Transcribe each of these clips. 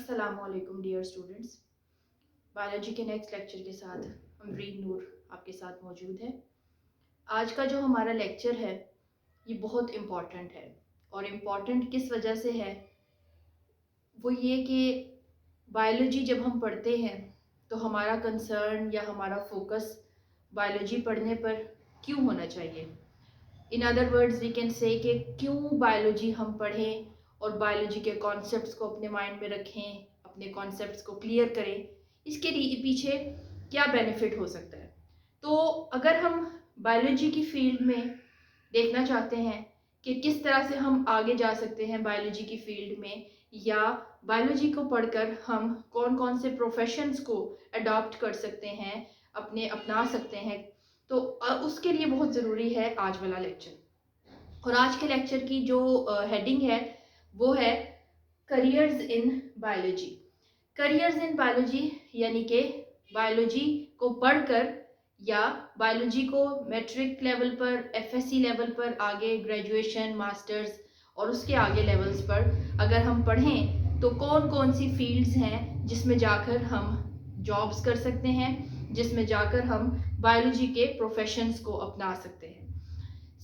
अस्सलामुअलैकुम dear students. Biology के next lecture के साथ अमरीन नूर आपके साथ मौजूद है। आज का जो हमारा लेक्चर है ये बहुत इम्पॉर्टेंट है, और इम्पॉर्टेंट किस वजह से है वो ये कि बायोलॉजी जब हम पढ़ते हैं तो हमारा कंसर्न या हमारा फोकस बायोलॉजी पढ़ने पर क्यों होना चाहिए। In other words we can say कि क्यों बायोलॉजी हम पढ़ें और बायोलॉजी के कॉन्सेप्ट्स को अपने माइंड में रखें, अपने कॉन्सेप्ट्स को क्लियर करें, इसके पीछे क्या बेनिफिट हो सकता है। तो अगर हम बायोलॉजी की फील्ड में देखना चाहते हैं कि किस तरह से हम आगे जा सकते हैं बायोलॉजी की फील्ड में, या बायोलॉजी को पढ़कर हम कौन कौन से प्रोफेशंस को अडॉप्ट कर सकते हैं, अपना सकते हैं, तो उसके लिए बहुत ज़रूरी है आज वाला लेक्चर। और आज के लेक्चर की जो हेडिंग है वो है careers in biology. Careers in biology यानी कि बायोलॉजी को पढ़कर या बायोलॉजी को मैट्रिक लेवल पर, एफएससी लेवल पर, आगे ग्रेजुएशन, मास्टर्स और उसके आगे लेवल्स पर अगर हम पढ़ें तो कौन कौन सी फील्ड्स हैं जिसमें जाकर हम जॉब्स कर सकते हैं, जिसमें जाकर हम बायोलॉजी के प्रोफेशंस को अपना सकते हैं।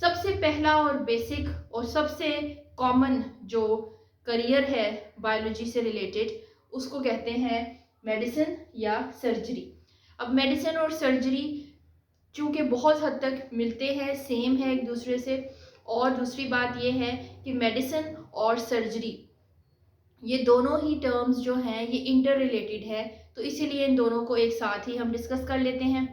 सबसे पहला और बेसिक और सबसे कॉमन जो करियर है बायोलॉजी से रिलेटेड उसको कहते हैं मेडिसिन या सर्जरी। अब मेडिसिन और सर्जरी चूँकि बहुत हद तक मिलते हैं, सेम है एक दूसरे से, और दूसरी बात ये है कि मेडिसिन और सर्जरी ये दोनों ही टर्म्स जो हैं ये इंटर रिलेटेड है, तो इसीलिए इन दोनों को एक साथ ही हम डिस्कस कर लेते हैं।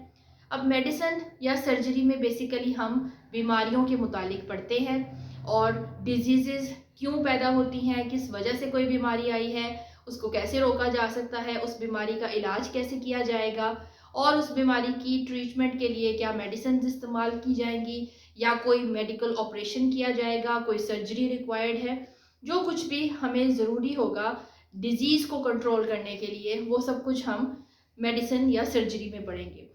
अब मेडिसिन या सर्जरी में बेसिकली हम बीमारियों के मुतालिक पढ़ते हैं और डिजीज़ क्यों पैदा होती हैं, किस वजह से कोई बीमारी आई है, उसको कैसे रोका जा सकता है, उस बीमारी का इलाज कैसे किया जाएगा, और उस बीमारी की ट्रीटमेंट के लिए क्या मेडिसिन इस्तेमाल की जाएंगी या कोई मेडिकल ऑपरेशन किया जाएगा, कोई सर्जरी रिक्वायर्ड है। जो कुछ भी हमें ज़रूरी होगा डिजीज़ को कंट्रोल करने के लिए वो सब कुछ हम मेडिसिन या सर्जरी में पढ़ेंगे।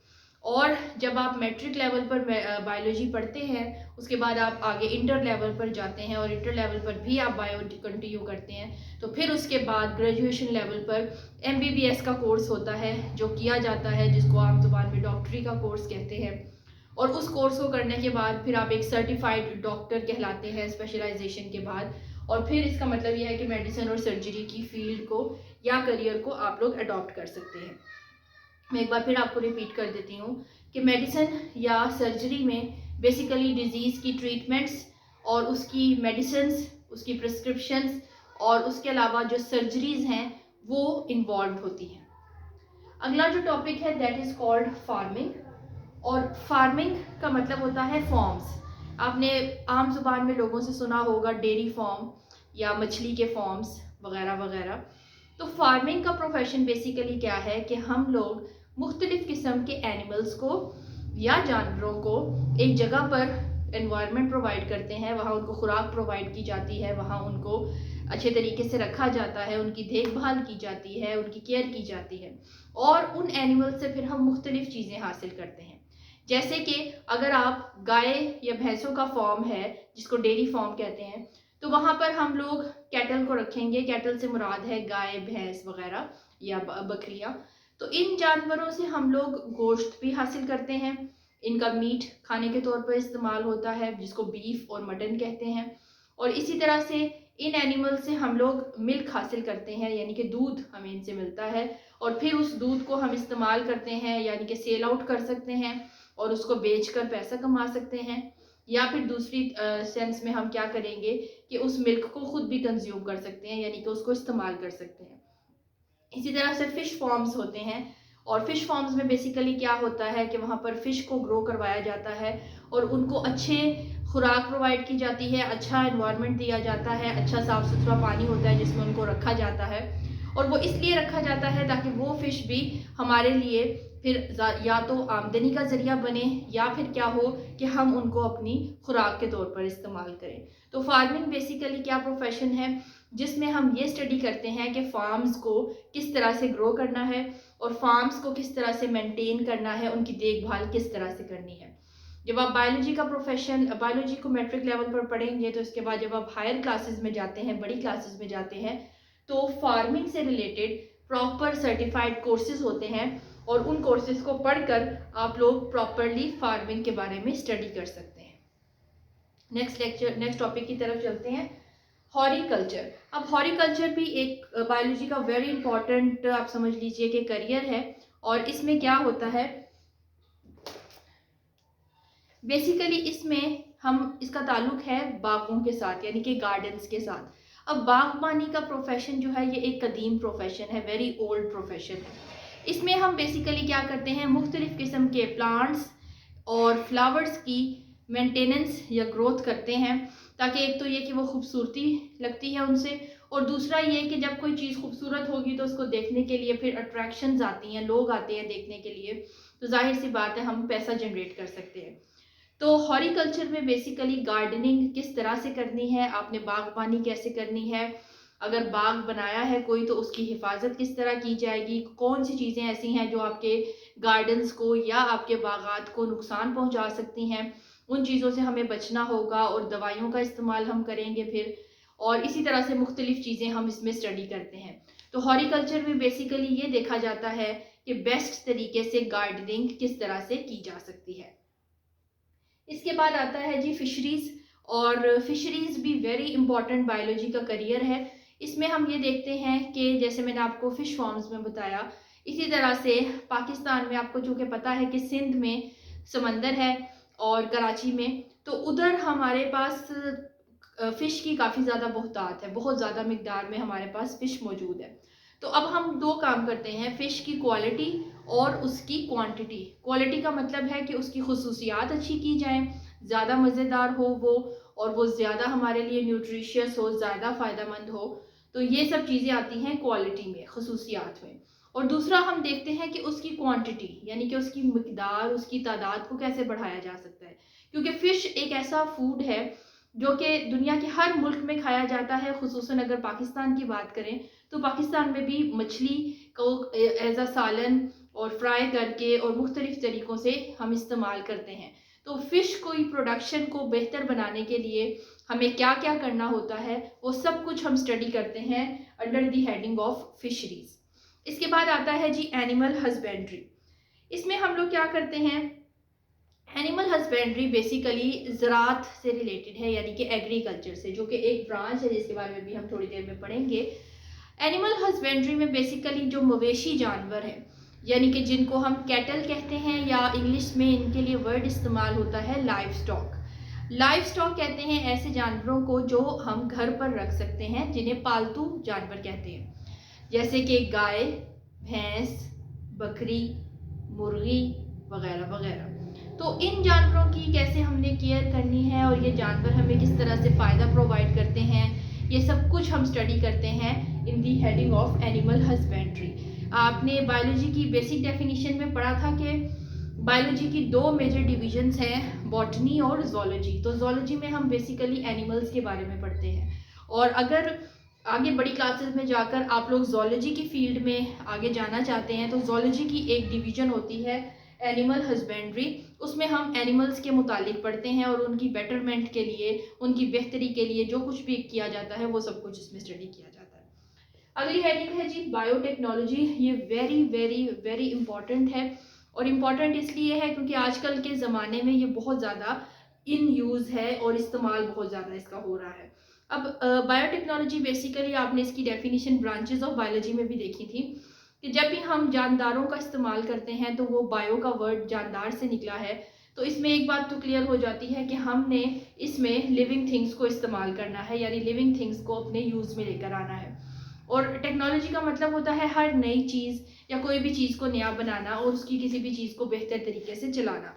और जब आप मैट्रिक लेवल पर बायोलॉजी पढ़ते हैं उसके बाद आप आगे इंटर लेवल पर जाते हैं और इंटर लेवल पर भी आप बायो कंटिन्यू करते हैं, तो फिर उसके बाद ग्रेजुएशन लेवल पर एमबीबीएस का कोर्स होता है जो किया जाता है, जिसको आम जुबान में डॉक्टरी का कोर्स कहते हैं। और उस कोर्स को करने के बाद फिर आप एक सर्टिफाइड डॉक्टर कहलाते हैं स्पेशलाइजेशन के बाद, और फिर इसका मतलब यह है कि मेडिसिन और सर्जरी की फील्ड को या करियर को आप लोग अडॉप्ट कर सकते हैं। मैं एक बार फिर आपको रिपीट कर देती हूँ कि मेडिसिन या सर्जरी में बेसिकली डिजीज़ की ट्रीटमेंट्स और उसकी मेडिसिन्स, उसकी प्रिस्क्रिप्शंस और उसके अलावा जो सर्जरीज़ हैं वो इन्वॉल्व होती हैं। अगला जो टॉपिक है दैट इज़ कॉल्ड फार्मिंग, और फार्मिंग का मतलब होता है फॉर्म्स। आपने आम जुबान में लोगों से सुना होगा डेयरी फार्म या मछली के फॉर्म्स वगैरह वगैरह। तो फार्मिंग का प्रोफेशन बेसिकली क्या है कि हम लोग मुख्तलिफ़ किस्म के एनिमल्स को या जानवरों को एक जगह पर एनवायरनमेंट प्रोवाइड करते हैं, वहाँ उनको खुराक प्रोवाइड की जाती है, वहाँ उनको अच्छे तरीके से रखा जाता है, उनकी देखभाल की जाती है, उनकी केयर की जाती है, और उन एनिमल से फिर हम मुख्तलिफ़ चीज़ें हासिल करते हैं। जैसे कि अगर आप गाय या भैंसों का फॉर्म है जिसको डेयरी फॉर्म कहते हैं, तो वहाँ पर हम लोग कैटल को रखेंगे। कैटल से मुराद है गाय, भैंस वगैरह या बकरियाँ। तो इन जानवरों से हम लोग गोश्त भी हासिल करते हैं, इनका मीट खाने के तौर पर इस्तेमाल होता है जिसको बीफ और मटन कहते हैं। और इसी तरह से इन एनिमल से हम लोग मिल्क हासिल करते हैं, यानी कि दूध हमें इनसे मिलता है, और फिर उस दूध को हम इस्तेमाल करते हैं, यानी कि सेल आउट कर सकते हैं और उसको बेचकर पैसा कमा सकते हैं। या फिर दूसरी सेंस में हम क्या करेंगे कि उस मिल्क को खुद भी कंज्यूम कर सकते हैं, यानी कि उसको इस्तेमाल कर सकते हैं। इसी तरह से फ़िश फॉर्म्स होते हैं, और फ़िश फॉर्म्स में बेसिकली क्या होता है कि वहाँ पर फ़िश को ग्रो करवाया जाता है और उनको अच्छे खुराक प्रोवाइड की जाती है, अच्छा एनवायरनमेंट दिया जाता है, अच्छा साफ़ सुथरा पानी होता है जिसमें उनको रखा जाता है। और वो इसलिए रखा जाता है ताकि वो फ़िश भी हमारे लिए फिर या तो आमदनी का ज़रिया बने या फिर क्या हो कि हम उनको अपनी खुराक के तौर पर इस्तेमाल करें। तो फार्मिंग बेसिकली क्या प्रोफेशन है जिसमें हम ये स्टडी करते हैं कि फार्म्स को किस तरह से ग्रो करना है और फार्म्स को किस तरह से मेंटेन करना है, उनकी देखभाल किस तरह से करनी है। जब आप बायोलॉजी का प्रोफेशन, बायोलॉजी को मैट्रिक लेवल पर पढ़ेंगे तो इसके बाद जब आप हायर क्लासेस में जाते हैं, बड़ी क्लासेस में जाते हैं, तो फार्मिंग से रिलेटेड प्रॉपर सर्टिफाइड कोर्सेज होते हैं और उन कोर्सेज को पढ़कर आप लोग प्रॉपरली फार्मिंग के बारे में स्टडी कर सकते हैं। नेक्स्ट टॉपिक की तरफ चलते हैं, हॉरिकल्चर। अब हॉरिकल्चर भी एक बायोलॉजी का वेरी इंपॉर्टेंट आप समझ लीजिए कि करियर है। और इसमें क्या होता है, बेसिकली इसमें इसका ताल्लुक है बागों के साथ, यानी कि गार्डन्स के साथ। अब बागबानी का प्रोफेशन जो है ये एक कदीम प्रोफेशन है, वेरी ओल्ड प्रोफेशन है। इसमें हम बेसिकली क्या करते हैं, मुख्तलिफ किस्म के प्लांट्स और फ्लावर्स की मेंटेनेंस या ग्रोथ करते हैं, ताकि एक तो ये कि वो खूबसूरती लगती है उनसे, और दूसरा ये कि जब कोई चीज़ खूबसूरत होगी तो उसको देखने के लिए फिर अट्रैक्शंस आती हैं, लोग आते हैं देखने के लिए, तो जाहिर सी बात है हम पैसा जनरेट कर सकते हैं। तो हॉरिकल्चर में बेसिकली गार्डनिंग किस तरह से करनी है, आपने बागबानी कैसे करनी है, अगर बाग बनाया है कोई तो उसकी हिफाजत किस तरह की जाएगी, कौन सी चीज़ें ऐसी हैं जो आपके गार्डन्स को या आपके बागात को नुकसान पहुंचा सकती हैं, उन चीज़ों से हमें बचना होगा, और दवाइयों का इस्तेमाल हम करेंगे फिर, और इसी तरह से मुख्तलिफ चीज़ें हम इसमें स्टडी करते हैं। तो हॉरिकल्चर में बेसिकली ये देखा जाता है कि बेस्ट तरीके से गार्डनिंग किस तरह से की जा सकती है। इसके बाद आता है जी फिशरीज़, और फिशरीज़ भी वेरी इंपॉर्टेंट बायोलॉजी का करियर है। इसमें हम ये देखते हैं कि जैसे मैंने आपको फ़िश फार्म्स में बताया, इसी तरह से पाकिस्तान में आपको चूँकि पता है कि सिंध में समंदर है और कराची में, तो उधर हमारे पास फ़िश की काफ़ी ज़्यादा बहुतात है, बहुत ज़्यादा मिकदार में हमारे पास फ़िश मौजूद है। तो अब हम दो काम करते हैं, फ़िश की क्वालिटी और उसकी क्वांटिटी। क्वालिटी का मतलब है कि उसकी खुसूसियात अच्छी की जाएँ, ज़्यादा मज़ेदार हो वो, और वो ज़्यादा हमारे लिए न्यूट्रिशियस हो, ज़्यादा फ़ायदेमंद हो। तो ये सब चीज़ें आती हैं क्वालिटी में, खुसूसियात में। और दूसरा हम देखते हैं कि उसकी क्वांटिटी, यानी कि उसकी मिकदार, उसकी तादाद को कैसे बढ़ाया जा सकता है। क्योंकि फ़िश एक ऐसा फूड है जो कि दुनिया के हर मुल्क में खाया जाता है, खुसूसन अगर पाकिस्तान की बात करें तो पाकिस्तान में भी मछली को एज अ सालन और फ्राई करके और मुख्तलिफ तरीक़ों से हम इस्तेमाल करते हैं। तो फ़िश कोई प्रोडक्शन को बेहतर बनाने के लिए हमें क्या क्या करना होता है, वो सब कुछ हम स्टडी करते हैं under the heading of fisheries. इसके बाद आता है जी एनिमल हस्बेंड्री। इसमें हम लोग क्या करते हैं, एनिमल हस्बेंड्री बेसिकली ज़राअत से रिलेटेड है, यानी कि एग्रीकल्चर से, जो कि एक ब्रांच है जिसके बारे में भी हम थोड़ी देर में पढ़ेंगे। एनिमल हस्बेंड्री में बेसिकली जो मवेशी जानवर हैं, यानी कि जिनको हम कैटल कहते हैं, या इंग्लिश में इनके लिए वर्ड इस्तेमाल होता है लाइव स्टॉक। लाइव स्टॉक कहते हैं ऐसे जानवरों को जो हम घर पर रख सकते हैं, जिन्हें पालतू जानवर कहते हैं, जैसे कि गाय, भैंस, बकरी, मुर्गी वगैरह वगैरह। तो इन जानवरों की कैसे हमने केयर करनी है, और ये जानवर हमें किस तरह से फ़ायदा प्रोवाइड करते हैं, ये सब कुछ हम स्टडी करते हैं इन दी हेडिंग ऑफ एनिमल हस्बेंड्री। आपने बायोलॉजी की बेसिक डेफिनेशन में पढ़ा था कि बायोलॉजी की दो मेजर डिविजन्स हैं, बॉटनी और ज़ूलॉजी। तो ज़ूलॉजी में हम बेसिकली एनिमल्स के बारे में पढ़ते हैं, और अगर आगे बड़ी क्लासेस में जाकर आप लोग ज़ूलॉजी की फील्ड में आगे जाना चाहते हैं तो ज़ूलॉजी की एक डिवीज़न होती है एनिमल हस्बेंड्री। उसमें हम एनिमल्स के मुतालिक पढ़ते हैं और उनकी बेटरमेंट के लिए, उनकी बेहतरी के लिए जो कुछ भी किया जाता है वो सब कुछ इसमें स्टडी किया जाता है। अगली हेडिंग है जी बायोटेक्नोलॉजी। ये वेरी वेरी वेरी इंपॉर्टेंट है, और इम्पॉर्टेंट इसलिए है क्योंकि आजकल के ज़माने में ये बहुत ज़्यादा इन यूज़ है और इस्तेमाल बहुत ज़्यादा इसका हो रहा है। अब बायोटेक्नोलॉजी बेसिकली आपने इसकी डेफिनेशन ब्रांचेस ऑफ बायोलॉजी में भी देखी थी कि जब भी हम जानदारों का इस्तेमाल करते हैं तो वो बायो का वर्ड जानदार से निकला है। तो इसमें एक बात तो क्लियर हो जाती है कि हमने इसमें लिविंग थिंग्स को इस्तेमाल करना है, यानी लिविंग थिंग्स को अपने यूज़ में लेकर आना है। और टेक्नोलॉजी का मतलब होता है हर नई चीज़ या कोई भी चीज़ को नया बनाना और उसकी किसी भी चीज़ को बेहतर तरीके से चलाना।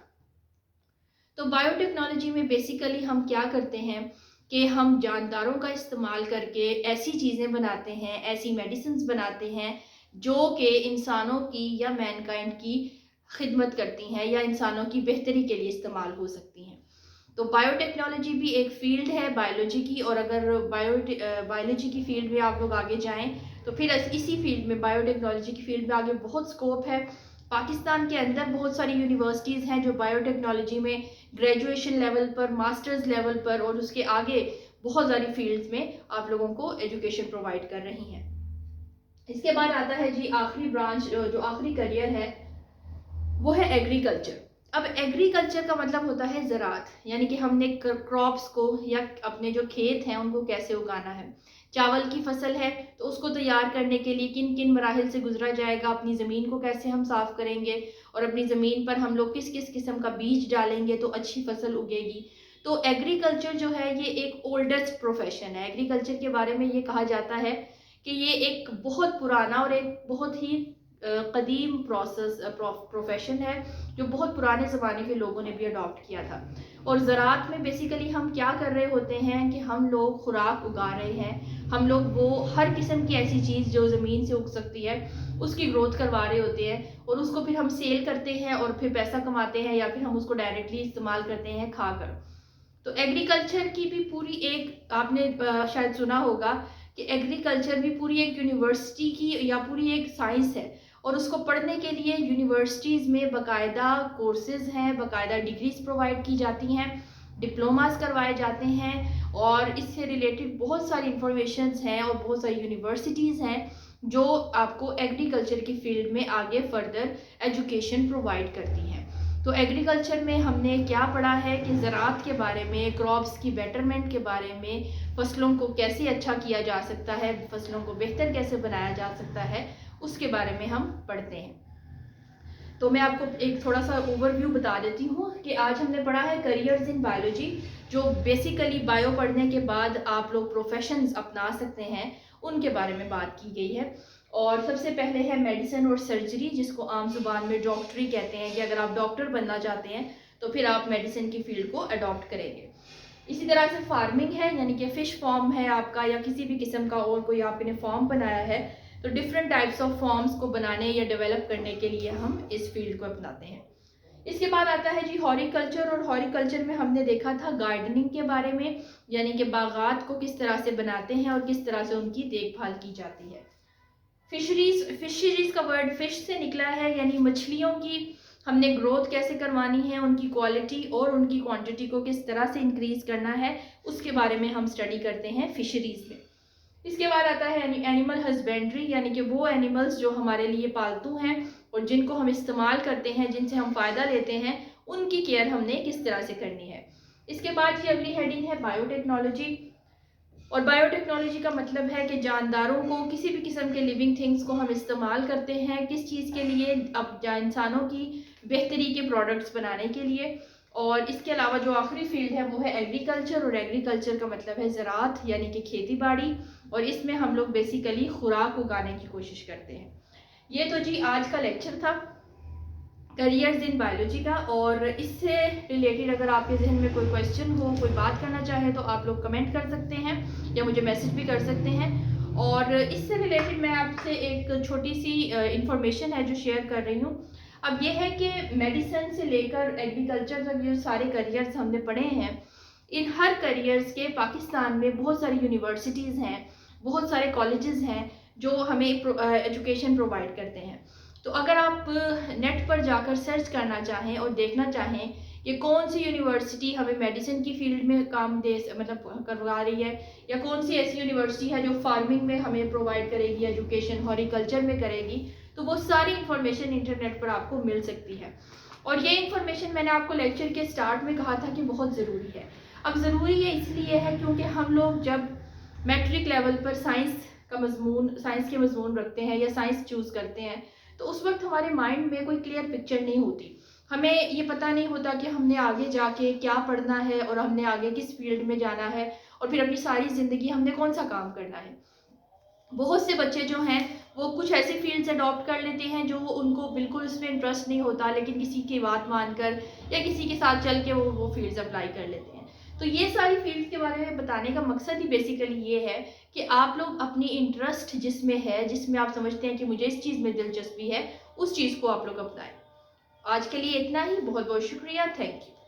तो बायोटेक्नोलॉजी में बेसिकली हम क्या करते हैं कि हम जानदारों का इस्तेमाल करके ऐसी चीज़ें बनाते हैं, ऐसी मेडिसिन्स बनाते हैं जो कि इंसानों की या मैनकाइंड की खिदमत करती हैं या इंसानों की बेहतरी के लिए इस्तेमाल हो सकती हैं। तो बायोटेक्नोलॉजी भी एक फ़ील्ड है बायोलॉजी की, और अगर बायोलॉजी की फ़ील्ड में आप लोग आगे जाएं तो फिर इसी फील्ड में, बायोटेक्नोलॉजी की फ़ील्ड में आगे बहुत स्कोप है। पाकिस्तान के अंदर बहुत सारी यूनिवर्सिटीज़ हैं जो बायोटेक्नोलॉजी में ग्रेजुएशन लेवल पर, मास्टर्स लेवल पर और उसके आगे बहुत सारी फील्ड्स में आप लोगों को एजुकेशन प्रोवाइड कर रही हैं। इसके बाद आता है जी आखिरी ब्रांच, जो आखिरी करियर है वो है एग्रीकल्चर। अब एग्रीकल्चर का मतलब होता है ज़राअत, यानी कि हमने क्रॉप्स को या अपने जो खेत हैं उनको कैसे उगाना है। चावल की फसल है तो उसको तैयार करने के लिए किन किन मराहिल से गुजरा जाएगा, अपनी ज़मीन को कैसे हम साफ़ करेंगे और अपनी ज़मीन पर हम लोग किस किस किस्म का बीज डालेंगे तो अच्छी फसल उगेगी। तो एग्रीकल्चर जो है ये एक ओल्डेस्ट प्रोफेशन है। एग्रीकल्चर के बारे में ये कहा जाता है कि ये एक बहुत पुराना और एक बहुत ही कदीम प्रोफेशन है जो बहुत पुराने ज़माने के लोगों ने भी अडॉप्ट किया था। और ज़राअत में बेसिकली हम क्या कर रहे होते हैं कि हम लोग खुराक उगा रहे हैं, हम लोग वो हर किस्म की ऐसी चीज़ जो ज़मीन से उग सकती है उसकी ग्रोथ करवा रहे होते हैं और उसको फिर हम सेल करते हैं और फिर पैसा कमाते हैं, या फिर हम उसको डायरेक्टली इस्तेमाल करते हैं खाकर। तो एग्रीकल्चर की भी पूरी एक आपने शायद सुना होगा कि एग्रीकल्चर भी पूरी एक यूनिवर्सिटी की या पूरी एक साइंस है, और उसको पढ़ने के लिए यूनिवर्सिटीज़ में बाकायदा कोर्सेज़ हैं, बाकायदा डिग्रीज प्रोवाइड की जाती हैं, डिप्लोमास करवाए जाते हैं, और इससे रिलेटेड बहुत सारी इंफॉर्मेशंस हैं और बहुत सारी यूनिवर्सिटीज़ हैं जो आपको एग्रीकल्चर की फील्ड में आगे फर्दर एजुकेशन प्रोवाइड करती हैं। तो एग्रीकल्चर में हमने क्या पढ़ा है कि ज़राअत के बारे में, क्रॉप्स की बेटरमेंट के बारे में, फसलों को कैसे अच्छा किया जा सकता है, फसलों को बेहतर कैसे बनाया जा सकता है, उसके बारे में हम पढ़ते हैं। तो मैं आपको एक थोड़ा सा ओवरव्यू बता देती हूँ कि आज हमने पढ़ा है करियर्स इन बायोलॉजी, जो बेसिकली बायो पढ़ने के बाद आप लोग प्रोफेशंस अपना सकते हैं, उनके बारे में बात की गई है। और सबसे पहले है मेडिसिन और सर्जरी, जिसको आम जुबान में डॉक्टरी कहते हैं, कि अगर आप डॉक्टर बनना चाहते हैं तो फिर आप मेडिसिन की फील्ड को अडॉप्ट करेंगे। इसी तरह से फार्मिंग है, यानी कि फ़िश फॉर्म है आपका, या किसी भी किस्म का और कोई आपने फॉर्म बनाया है तो डिफरेंट टाइप्स ऑफ फॉर्म्स को बनाने या डेवलप करने के लिए हम इस फील्ड को अपनाते हैं। इसके बाद आता है जी हॉर्टिकल्चर, और हॉर्टिकल्चर में हमने देखा था गार्डनिंग के बारे में, यानी कि बागात को किस तरह से बनाते हैं और किस तरह से उनकी देखभाल की जाती है। फिशरीज का वर्ड फिश से निकला है, यानी मछलियों की हमने ग्रोथ कैसे करवानी है, उनकी क्वालिटी और उनकी क्वांटिटी को किस तरह से इंक्रीज करना है, उसके बारे में हम स्टडी करते हैं फिशरीज में। इसके बाद आता है एनिमल हस्बेंड्री, यानी कि वो एनिमल्स जो हमारे लिए पालतू हैं और जिनको हम इस्तेमाल करते हैं, जिनसे हम फ़ायदा लेते हैं, उनकी केयर हमने किस तरह से करनी है। इसके बाद ये अगली हेडिंग है बायोटेक्नोलॉजी, और बायोटेक्नोलॉजी का मतलब है कि जानदारों को, किसी भी किस्म के लिविंग थिंग्स को हम इस्तेमाल करते हैं किस चीज़ के लिए, अब इंसानों की बेहतरी के प्रोडक्ट्स बनाने के लिए। और इसके अलावा जो आखिरी फील्ड है वो है एग्रीकल्चर, और एग्रीकल्चर का मतलब है ज़राअत, यानी कि खेती बाड़ी, और इसमें हम लोग बेसिकली खुराक उगाने की कोशिश करते हैं। ये तो जी आज का लेक्चर था करियर्स इन बायोलॉजी का, और इससे रिलेटेड अगर आपके जहन में कोई क्वेश्चन हो, कोई बात करना चाहे तो आप लोग कमेंट कर सकते हैं या मुझे मैसेज भी कर सकते हैं। और इससे रिलेटेड मैं आपसे एक छोटी सी इंफॉर्मेशन है जो शेयर कर रही हूँ। अब ये है कि मेडिसिन से लेकर एग्रीकल्चर तक जो सारे करियर्स हमने पढ़े हैं, इन हर करियर्स के पाकिस्तान में बहुत सारी यूनिवर्सिटीज़ हैं, बहुत सारे कॉलेजेस हैं जो हमें एजुकेशन प्रोवाइड करते हैं। तो अगर आप नेट पर जाकर सर्च करना चाहें और देखना चाहें कि कौन सी यूनिवर्सिटी हमें मेडिसिन की फील्ड में काम दे मतलब करवा रही है, या कौन सी ऐसी यूनिवर्सिटी है जो फार्मिंग में हमें प्रोवाइड करेगी एजुकेशन, हॉर्टिकल्चर में करेगी, तो वो सारी इन्फॉर्मेशन इंटरनेट पर आपको मिल सकती है। और ये इन्फॉर्मेशन मैंने आपको लेक्चर के स्टार्ट में कहा था कि बहुत ज़रूरी है। अब ज़रूरी ये इसलिए है क्योंकि हम लोग जब मैट्रिक लेवल पर साइंस के मजमून रखते हैं या साइंस चूज़ करते हैं, तो उस वक्त हमारे माइंड में कोई क्लियर पिक्चर नहीं होती। हमें ये पता नहीं होता कि हमने आगे जाके क्या पढ़ना है और हमने आगे किस फील्ड में जाना है, और फिर अपनी सारी ज़िंदगी हमने कौन सा काम करना है। बहुत से बच्चे जो हैं वो कुछ ऐसी फील्ड्स अडॉप्ट कर लेते हैं जो उनको बिल्कुल उसमें इंटरेस्ट नहीं होता, लेकिन किसी की बात मानकर या किसी के साथ चल के वो फील्ड्स अप्लाई कर लेते हैं। तो ये सारी फील्ड्स के बारे में बताने का मकसद ही बेसिकली ये है कि आप लोग अपनी इंटरेस्ट जिसमें है, जिसमें आप समझते हैं कि मुझे इस चीज़ में दिलचस्पी है, उस चीज़ को आप लोग अपनाएं। आज के लिए इतना ही। बहुत बहुत शुक्रिया। Thank you.